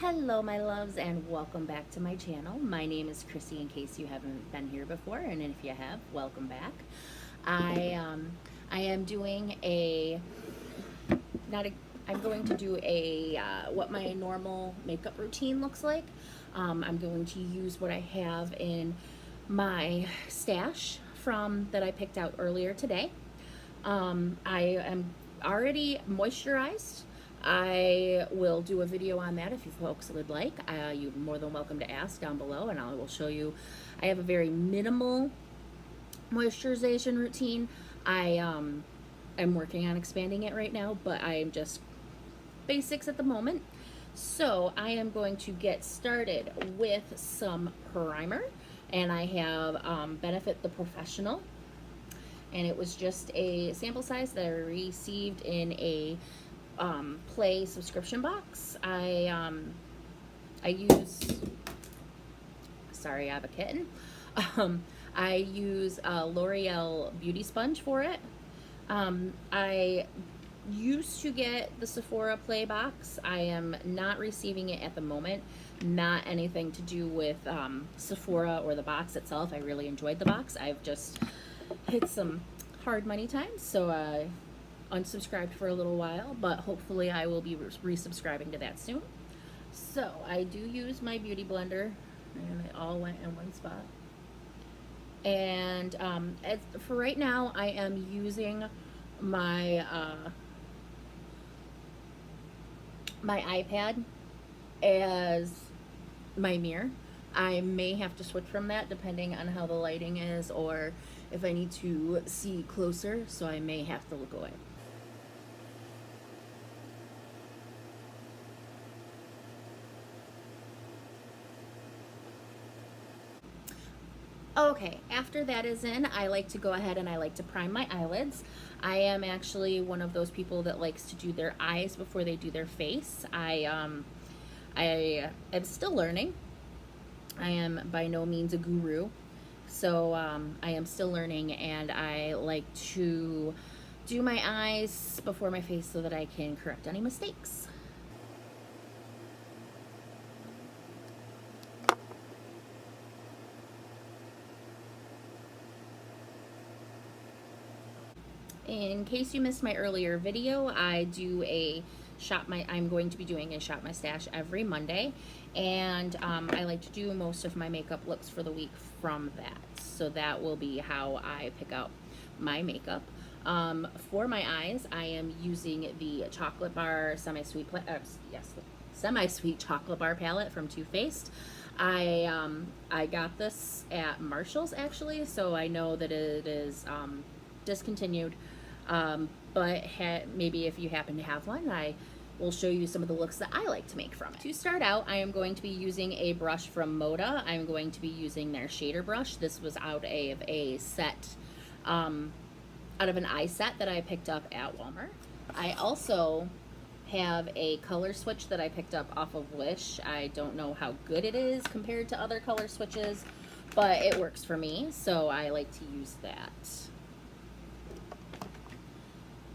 Hello my loves and welcome back to my channel. My name is Chrissy in case you haven't been here before, and if you have, welcome back. I am doing I'm going to do what my normal makeup routine looks like. I'm going to use what I have in my stash that I picked out earlier today. I am already moisturized. I will do a video on that if you folks would like. You're more than welcome to ask down below, and I will show you. I have a very minimal moisturization routine. I am working on expanding it right now, but I'm just basics at the moment. So I am going to get started with some primer, and I have Benefit the Professional, and it was just a sample size that I received in a Play subscription box. I use, sorry, I have a kitten. I use a L'Oreal Beauty Sponge for it. I used to get the Sephora Play box. I am not receiving it at the moment. Not anything to do with Sephora or the box itself. I really enjoyed the box. I've just hit some hard money times, so I unsubscribed for a little while, but hopefully I will be resubscribing to that soon. So I do use my beauty blender, and it all went in one spot. And for right now, I am using my my iPad as my mirror. I may have to switch from that depending on how the lighting is, or if I need to see closer, so I may have to look away. Okay, after that is in, I like to go ahead and I like to prime my eyelids. I am actually one of those people that likes to do their eyes before they do their face. I am still learning. I am by no means a guru, so I am still learning, and I like to do my eyes before my face so that I can correct any mistakes. In case you missed my earlier video, I'm going to be doing a Shop My Stash every Monday, and I like to do most of my makeup looks for the week from that. So that will be how I pick out my makeup. For my eyes, I am using the Chocolate Bar Semi-Sweet Chocolate Bar palette from Too Faced. I got this at Marshall's actually, so I know that it is discontinued. But maybe if you happen to have one, I will show you some of the looks that I like to make from it. To start out, I am going to be using a brush from Moda. I'm going to be using their shader brush. This was out of a set, out of an eye set that I picked up at Walmart. I also have a color switch that I picked up off of Wish. I don't know how good it is compared to other color switches, but it works for me, so I like to use that.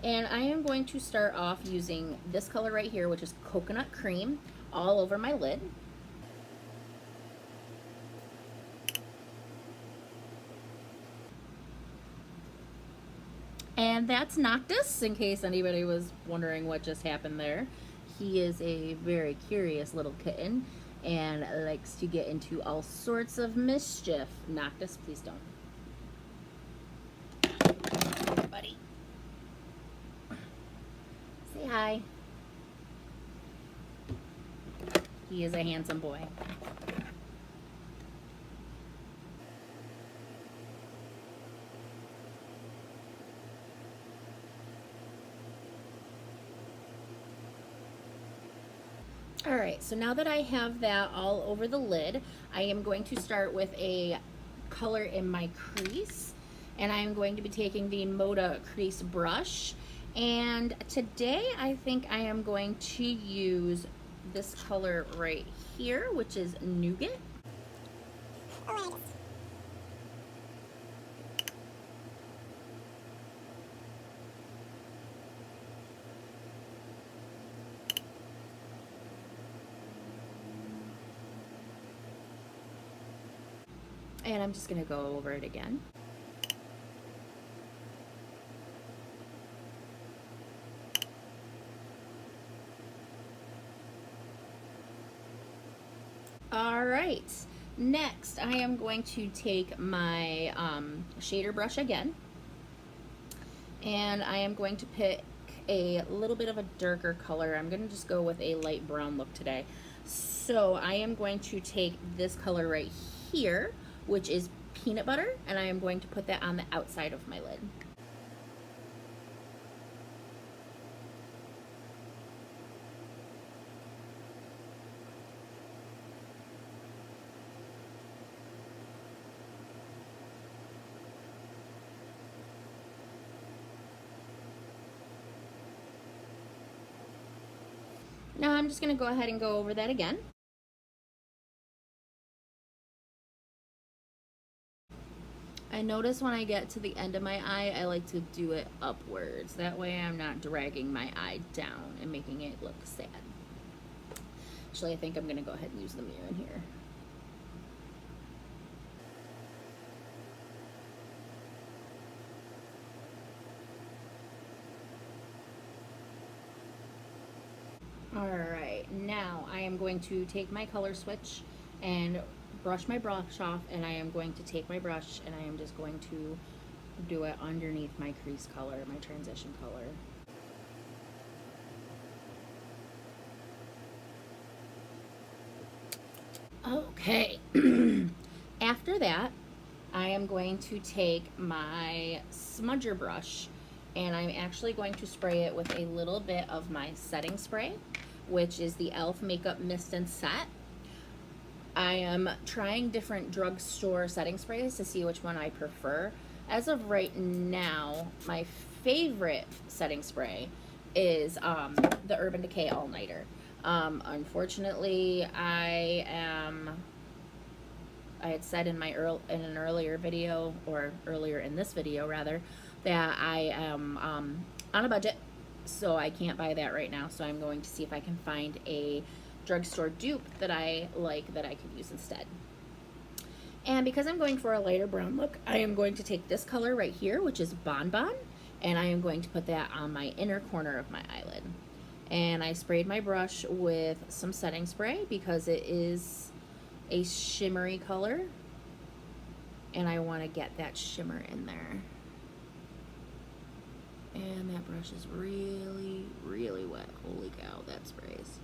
And I am going to start off using this color right here, which is Coconut Cream, all over my lid. And that's Noctis, in case anybody was wondering what just happened there. He is a very curious little kitten and likes to get into all sorts of mischief. Noctis, please don't. Here, buddy. Say hi. He is a handsome boy. Alright, so now that I have that all over the lid, I am going to start with a color in my crease, and I am going to be taking the Moda crease brush. And today I think I am going to use this color right here, which is Nougat. And I'm just going to go over it again. All right, next I am going to take my shader brush again, and I am going to pick a little bit of a darker color. I'm going to just go with a light brown look today. So I am going to take this color right here, which is peanut butter, and I am going to put that on the outside of my lid. Now I'm just going to go ahead and go over that again. I notice when I get to the end of my eye, I like to do it upwards. That way I'm not dragging my eye down and making it look sad. Actually, I think I'm going to go ahead and use the mirror in here. Alright, now I am going to take my color switch and brush my brush off, and I am going to take my brush and I am just going to do it underneath my crease color, my transition color. Okay, after that, I am going to take my smudger brush and I'm actually going to spray it with a little bit of my setting spray, which is the e.l.f. Makeup Mist and Set. I am trying different drugstore setting sprays to see which one I prefer. As of right now, my favorite setting spray is the Urban Decay All Nighter. Unfortunately, I had said in an earlier video, or earlier in this video rather, that I am on a budget, so I can't buy that right now. So I'm going to see if I can find a drugstore dupe that I like that I could use instead. And because I'm going for a lighter brown look, I am going to take this color right here, which is Bonbon, and I am going to put that on my inner corner of my eyelid. And I sprayed my brush with some setting spray because it is a shimmery color and I want to get that shimmer in there. And that brush is really, really wet. Holy cow, that sprays.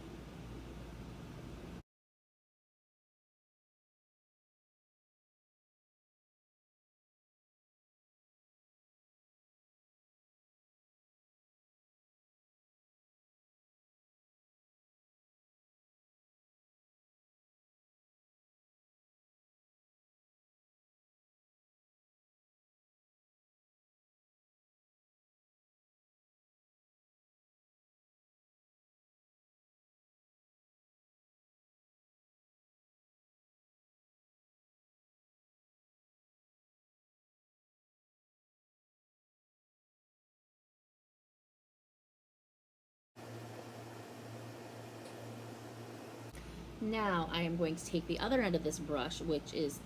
Now I am going to take the other end of this brush, which is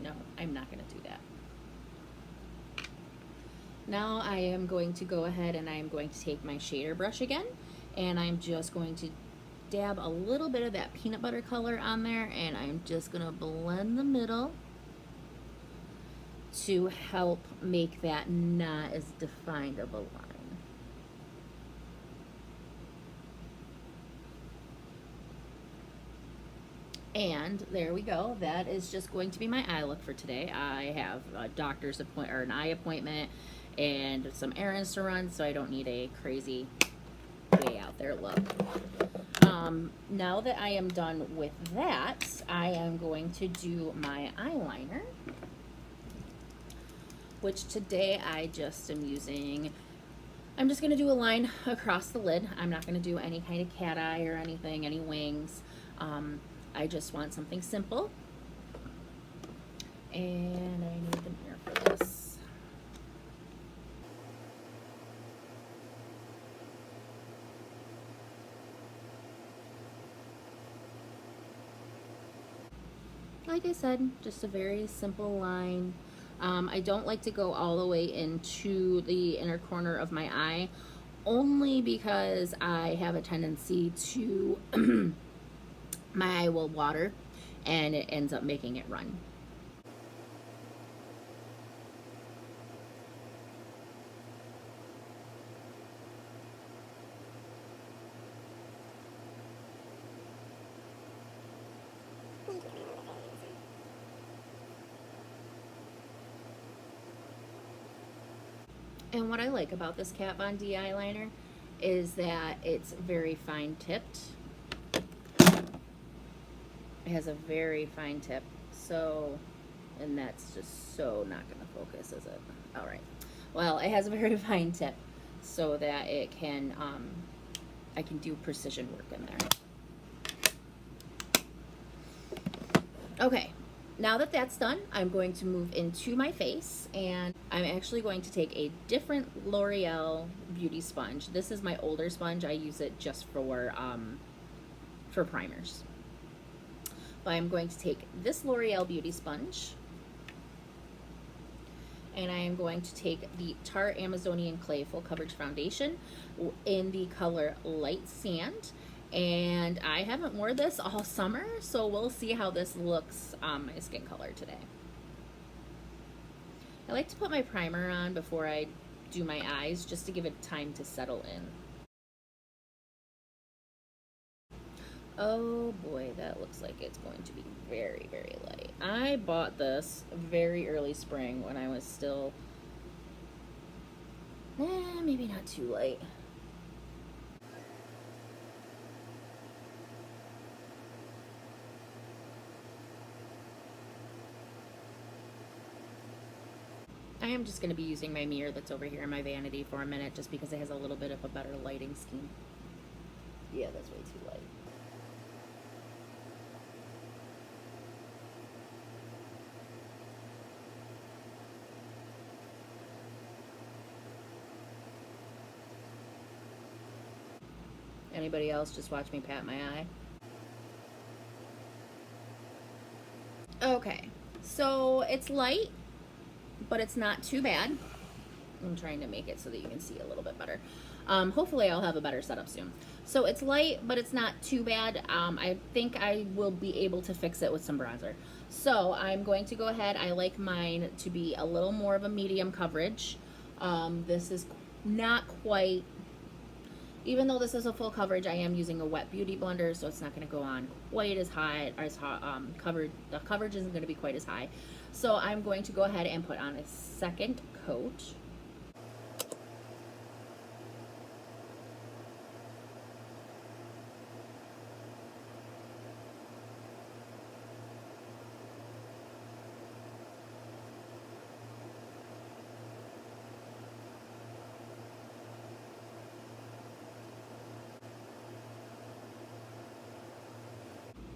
no, I'm not going to do that. Now I am going to go ahead and I am going to take my shader brush again, and I'm just going to dab a little bit of that peanut butter color on there, and I'm just going to blend the middle to help make that not as defined of a line. And there we go. That is just going to be my eye look for today. I have a doctor's appointment or an eye appointment and some errands to run, so I don't need a crazy way out there look. Now that I am done with that, I am going to do my eyeliner, which today I just am using. I'm just going to do a line across the lid. I'm not going to do any kind of cat eye or anything, any wings. I just want something simple, and I need the mirror for this. like I said, just a very simple line. I don't like to go all the way into the inner corner of my eye, only because I have a tendency to, my eye will water and it ends up making it run. And what I like about this Kat Von D eyeliner is that it's very fine tipped. It has a very fine tip, so, and that's just so not going to focus, is it? All right. Well, it has a very fine tip so that it can, I can do precision work in there. Okay. Now that that's done, I'm going to move into my face, and I'm actually going to take a different L'Oreal beauty sponge. This is my older sponge. I use it just for primers. But I'm going to take this L'Oreal beauty sponge, and I am going to take the Tarte Amazonian Clay Full Coverage Foundation in the color Light Sand. And I haven't worn this all summer, so we'll see how this looks on my skin color today. I like to put my primer on before I do my eyes, just to give it time to settle in. Oh boy, that looks like it's going to be very, very light. I bought this very early spring when I was still, maybe not too light. I am just going to be using my mirror that's over here in my vanity for a minute, just because it has a little bit of a better lighting scheme. Yeah, that's way too light. Anybody else just watch me pat my eye? Okay, so it's light, but it's not too bad. I'm trying to make it so that you can see a little bit better. Hopefully I'll have a better setup soon. So it's light, but it's not too bad. I think I will be able to fix it with some bronzer. So I'm going to go ahead. I like mine to be a little more of a medium coverage. This is not quite, even though this is a full coverage, I am using a wet beauty blender, so it's not going to go on quite as high, the coverage isn't going to be quite as high. So I'm going to go ahead and put on a second coat.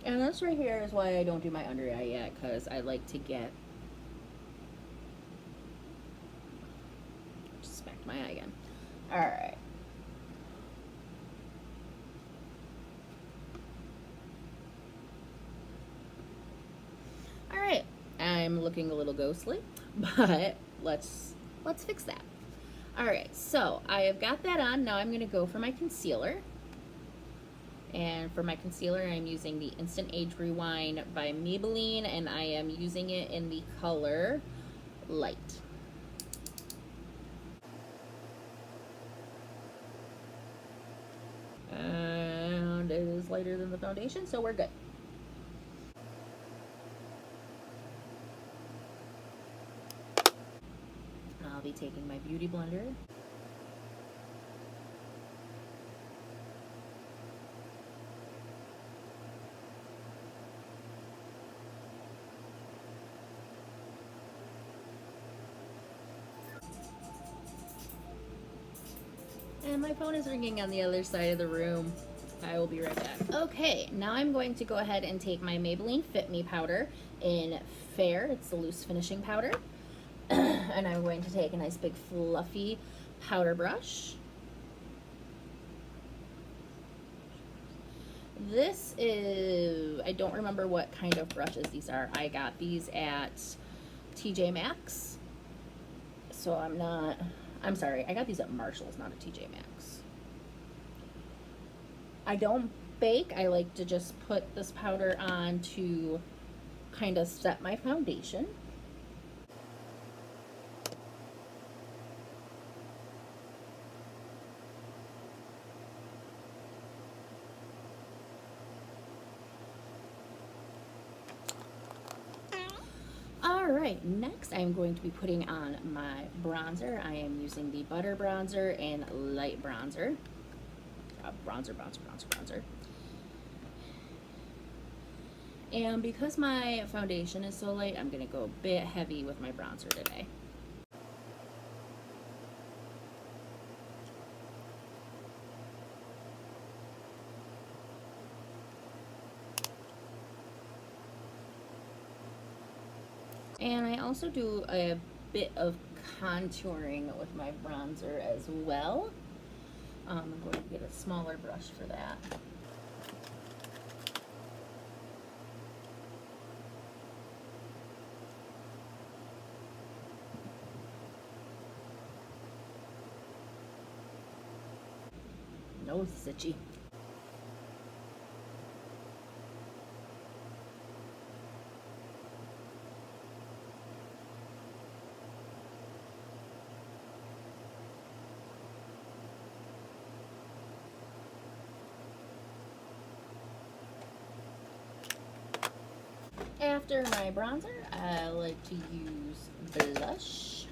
And this right here is why I don't do my under eye yet, because I like to get, just smacked my eye again. Alright. Alright, I'm looking a little ghostly, but let's fix that. Alright, so I have got that on. Now I'm going to go for my concealer. And for my concealer, I'm using the Instant Age Rewind by Maybelline, and I am using it in the color Light. And it is lighter than the foundation, so we're good. I'll be taking my beauty blender. And my phone is ringing on the other side of the room. I will be right back. Okay, now I'm going to go ahead and take my Maybelline Fit Me powder in Fair. It's the loose finishing powder. And I'm going to take a nice big fluffy powder brush. This is, I don't remember what kind of brushes these are. I got these at TJ Maxx. So I'm sorry, I got these at Marshall's, not at TJ Maxx. I don't bake. I like to just put this powder on to kind of set my foundation. Alright, next I'm going to be putting on my bronzer. I am using the Butter Bronzer and Light Bronzer. Bronzer. And because my foundation is so light, I'm going to go a bit heavy with my bronzer today. And I also do a bit of contouring with my bronzer as well. I'm going to get a smaller brush for that. Nose is itchy. After my bronzer, I like to use blush.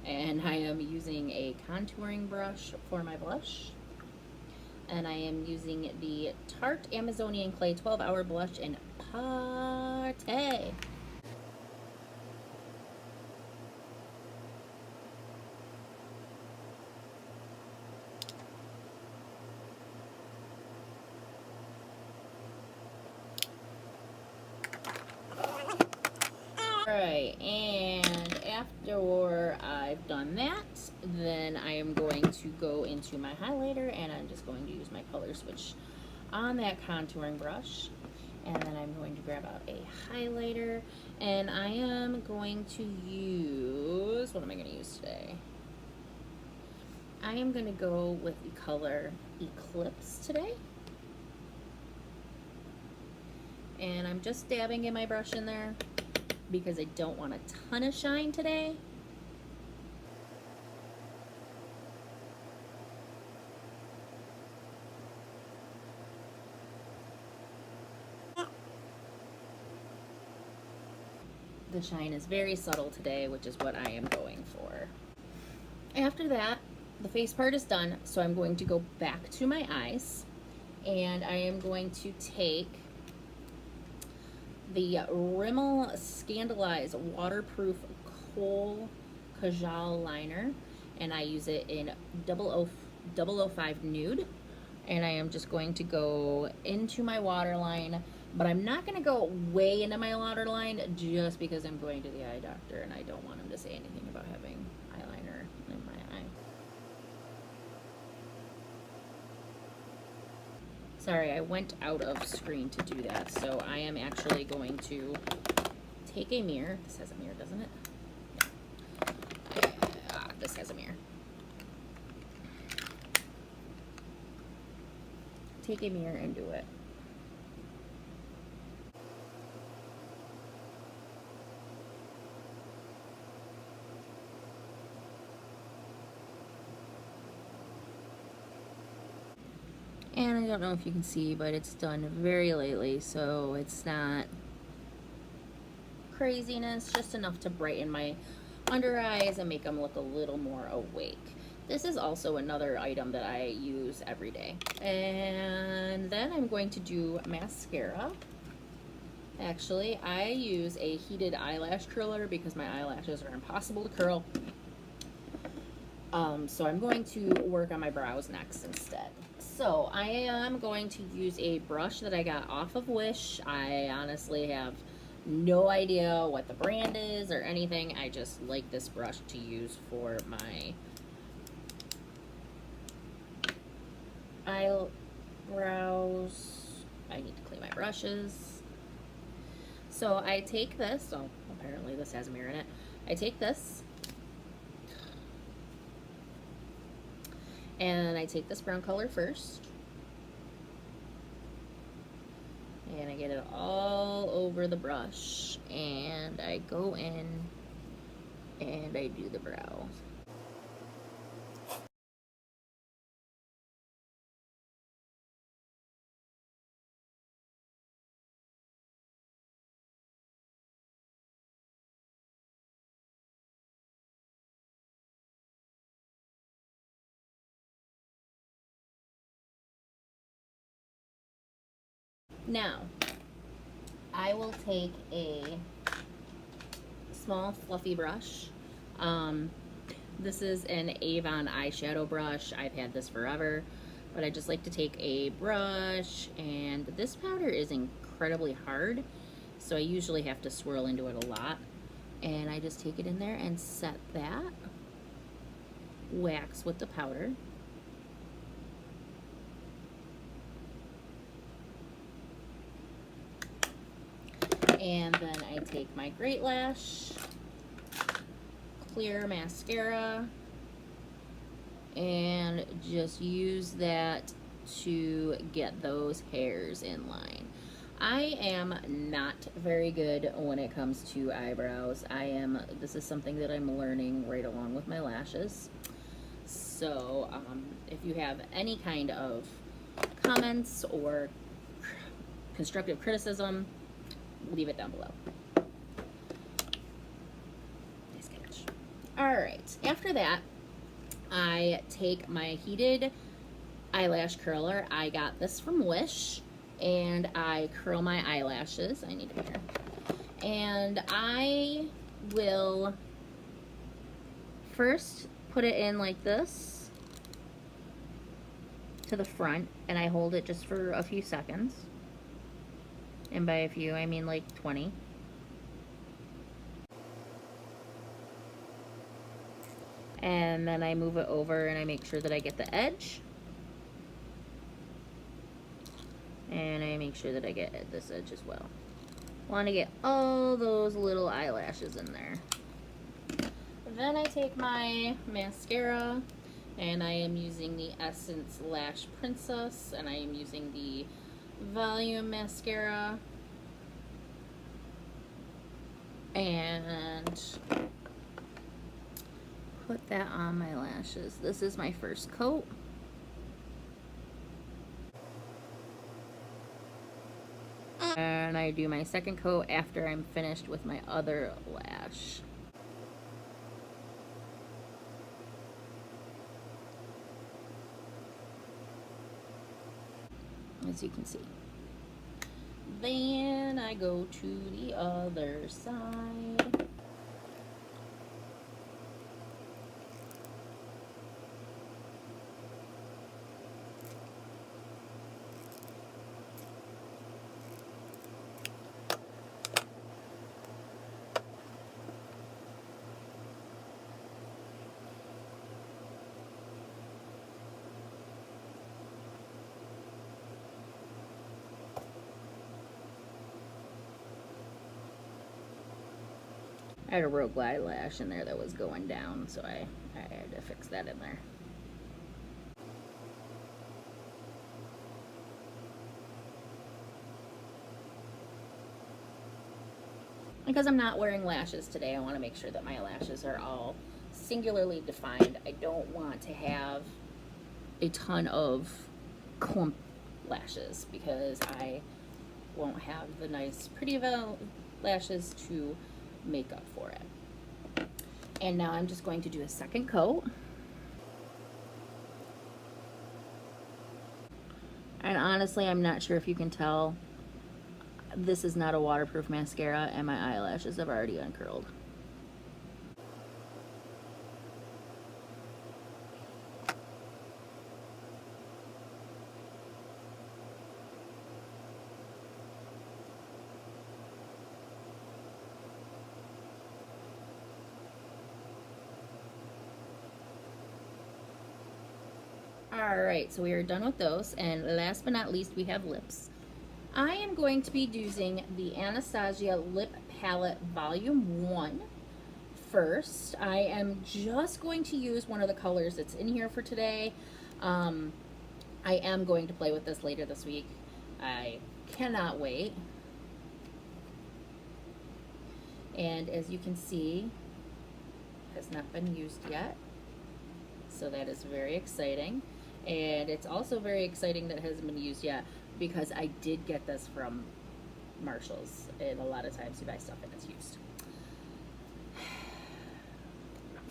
And I am using a contouring brush for my blush. And I am using the Tarte Amazonian Clay 12-Hour Blush in Party. Alright, and after I've done that, then I am going to go into my highlighter, and I'm just going to use my color switch on that contouring brush. And then I'm going to grab out a highlighter, and I am going to use, what am I going to use today? I am going to go with the color Eclipse today. And I'm just dabbing in my brush in there, because I don't want a ton of shine today. The shine is very subtle today, which is what I am going for. After that, the face part is done, so I'm going to go back to my eyes, and I am going to take the Rimmel Scandalize Waterproof Kohl Kajal Liner, and I use it in 005 Nude, and I am just going to go into my waterline, but I'm not going to go way into my waterline just because I'm going to the eye doctor and I don't want him to say anything about having eyeliner in my eye. Sorry, I went out of screen to do that, so I am actually going to take a mirror. This has a mirror, doesn't it? Yeah. This has a mirror. Take a mirror and do it. And I don't know if you can see, but it's done very lightly, so it's not craziness, just enough to brighten my under eyes and make them look a little more awake. This is also another item that I use every day. And then I'm going to do mascara. Actually, I use a heated eyelash curler because my eyelashes are impossible to curl. So I'm going to work on my brows next instead. So I am going to use a brush that I got off of Wish. I honestly have no idea what the brand is or anything. I just like this brush to use for my eyebrows. I need to clean my brushes. So I take this, oh, apparently this has a mirror in it. I take this, and I take this brown color first, and I get it all over the brush, and I go in and I do the brow. Now, I will take a small fluffy brush. This is an Avon eyeshadow brush. I've had this forever, but I just like to take a brush, and this powder is incredibly hard, so I usually have to swirl into it a lot. And I just take it in there and set that wax with the powder. And then I take my Great Lash clear mascara and just use that to get those hairs in line. I am not very good when it comes to eyebrows. This is something that I'm learning right along with my lashes. So if you have any kind of comments or constructive criticism, leave it down below. Nice catch. All right, after that, I take my heated eyelash curler. I got this from Wish, and I curl my eyelashes. I need a mirror. And I will first put it in like this to the front, and I hold it just for a few seconds. And by a few, I mean like 20. And then I move it over and I make sure that I get the edge. And I make sure that I get this edge as well. Want to get all those little eyelashes in there. Then I take my mascara, and I am using the Essence Lash Princess, and I am using the volume mascara, and put that on my lashes. This is my first coat. And I do my second coat after I'm finished with my other lash. As you can see. Then I go to the other side. I had a rogue eyelash in there that was going down, so I had to fix that in there. Because I'm not wearing lashes today, I want to make sure that my lashes are all singularly defined. I don't want to have a ton of clump lashes because I won't have the nice pretty lashes to make up for it. And now I'm just going to do a second coat. And honestly, I'm not sure if you can tell, this is not a waterproof mascara, and my eyelashes have already uncurled. Alright, so we are done with those, and last but not least we have lips. I am going to be using the Anastasia Lip Palette Volume 1 first. I am just going to use one of the colors that's in here for today. I am going to play with this later this week. I cannot wait. And as you can see, it has not been used yet. So that is very exciting. And it's also very exciting that it hasn't been used yet because I did get this from Marshall's, and a lot of times you buy stuff and it's used.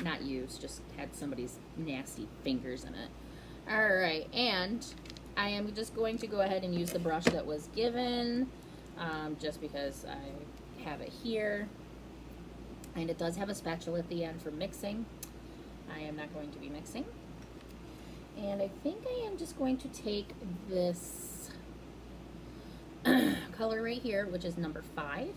Not used, just had somebody's nasty fingers in it. Alright, and I am just going to go ahead and use the brush that was given, just because I have it here. And it does have a spatula at the end for mixing. I am not going to be mixing. And I think I am just going to take this color right here, which is number 5.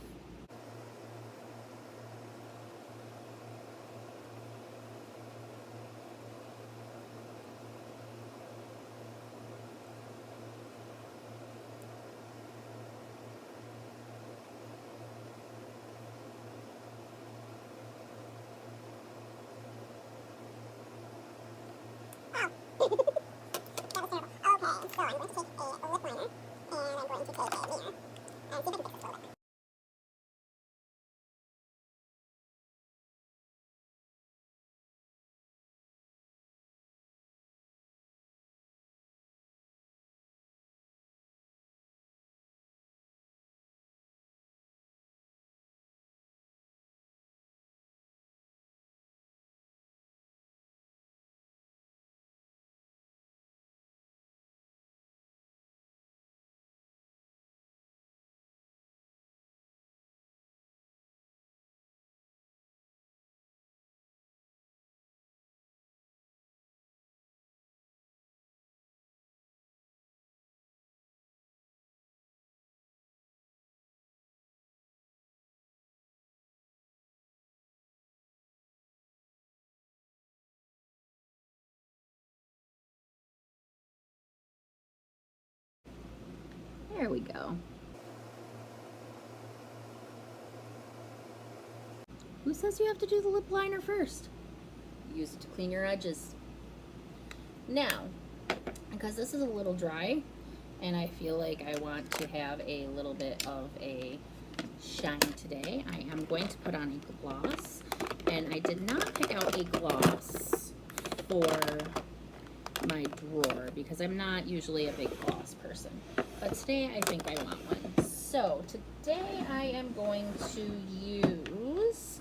There we go. Who says you have to do the lip liner first? Use it to clean your edges. Now, because this is a little dry, and I feel like I want to have a little bit of a shine today, I am going to put on a gloss. And I did not pick out a gloss for my drawer because I'm not usually a big gloss person. But today I think I want one. So today I am going to use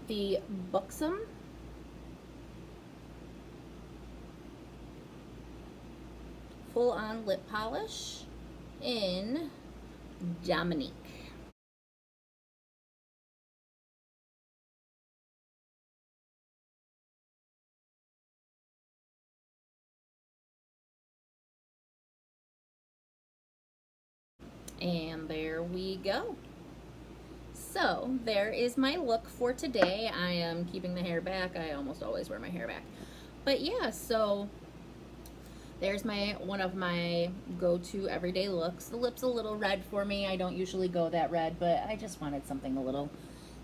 the Buxom Full On Lip Polish in Dominique. And there we go. So there is my look for today. I am keeping the hair back. I almost always wear my hair back. But yeah, so there's one of my go-to everyday looks. The lip's a little red for me. I don't usually go that red, but I just wanted something a little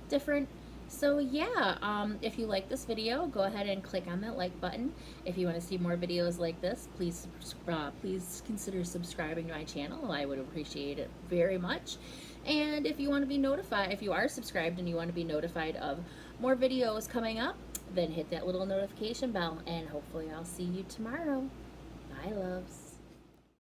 different. So yeah, if you like this video, go ahead and click on that like button. If you want to see more videos like this, please consider subscribing to my channel. I would appreciate it very much. And if you want to be notified, if you are subscribed and you want to be notified of more videos coming up, then hit that little notification bell, and hopefully I'll see you tomorrow. Bye, loves.